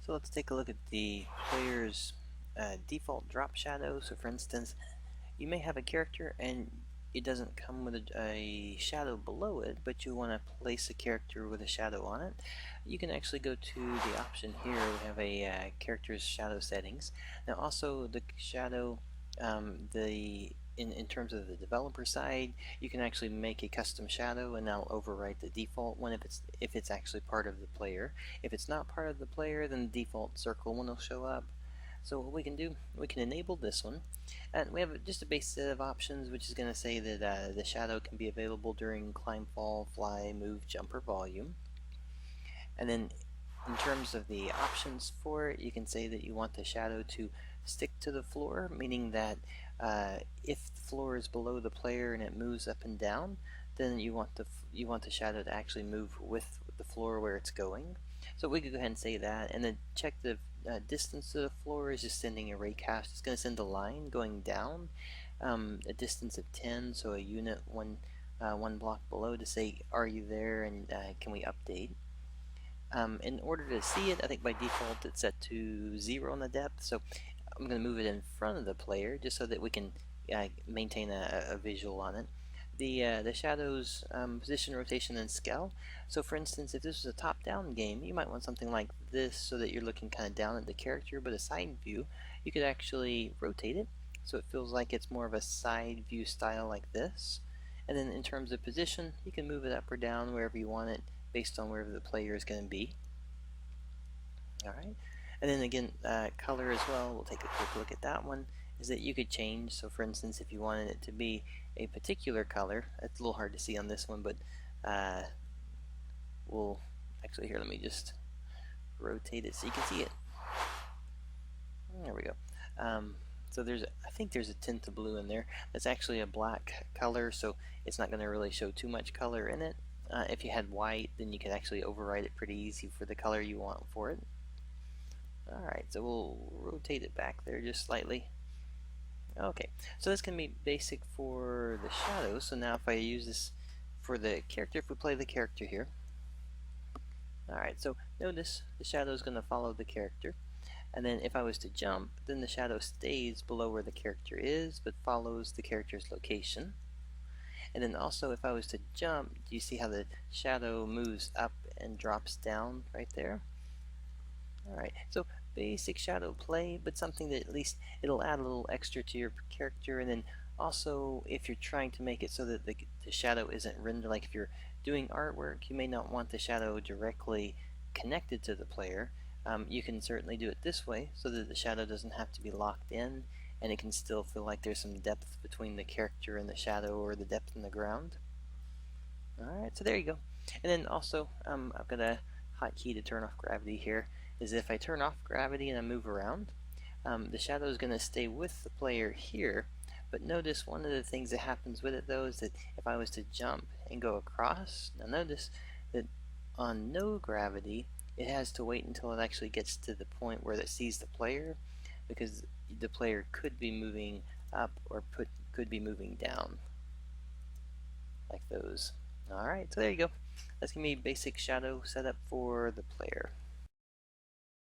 So let's take a look at the player's default drop shadow. So for instance, you may have a character and it doesn't come with a shadow below it, but you want to place a character with a shadow on it. You can actually go to the option here. We have a character's shadow settings. Now also the shadow, in terms of the developer side, you can actually make a custom shadow and that'll overwrite the default one if it's actually part of the player. If it's not part of the player, then the default circle one will show up. So what we can do, we can enable this one, and we have just a base set of options, which is going to say that the shadow can be available during climb, fall, fly, move, jump, or volume. And then in terms of the options for it, you can say that you want the shadow to stick to the floor, meaning that if the floor is below the player and it moves up and down, then you want the shadow to actually move with the floor where it's going. So we could go ahead and say that, and then check the distance to the floor is just sending a raycast. It's going to send a line going down a distance of 10, so a unit one block below to say, are you there, and can we update? In order to see it, I think by default it's set to 0 on the depth, so I'm going to move it in front of the player just so that we can maintain a visual on it. The shadow's position, rotation, and scale. So for instance, if this was a top-down game, you might want something like this so that you're looking kind of down at the character, but a side view, you could actually rotate it so it feels like it's more of a side view style like this. And then in terms of position, you can move it up or down wherever you want it based on wherever the player is going to be. Alright, and then again, color as well, we'll take a quick look at that one, is that you could change. So for instance, if you wanted it to be a particular color, it's a little hard to see on this one, but we'll actually, here, let me just rotate it so you can see it. There we go. So I think there's a tint of blue in there. That's actually a black color, so it's not going to really show too much color in it. If you had white, then you could actually overwrite it pretty easy for the color you want for it. Alright, so we'll rotate it back there just slightly. Okay, so this can be basic for the shadow. So now if I use this for the character, if we play the character here. Alright, so notice the shadow is going to follow the character. And then if I was to jump, then the shadow stays below where the character is, but follows the character's location. And then also if I was to jump, do you see how the shadow moves up and drops down right there? Alright, so basic shadow play, but something that at least it'll add a little extra to your character. And then also if you're trying to make it so that the shadow isn't rendered, like if you're doing artwork, you may not want the shadow directly connected to the player. You can certainly do it this way so that the shadow doesn't have to be locked in, and it can still feel like there's some depth between the character and the shadow, or the depth in the ground. Alright, so there you go. And then also, I've got a hotkey to turn off gravity here, is if I turn off gravity and I move around, the shadow is going to stay with the player here, but notice one of the things that happens with it though is that if I was to jump and go across, now notice that on no gravity, it has to wait until it actually gets to the point where it sees the player, because the player could be moving up or could be moving down, like those. Alright, so there you go. That's going to be basic shadow setup for the player.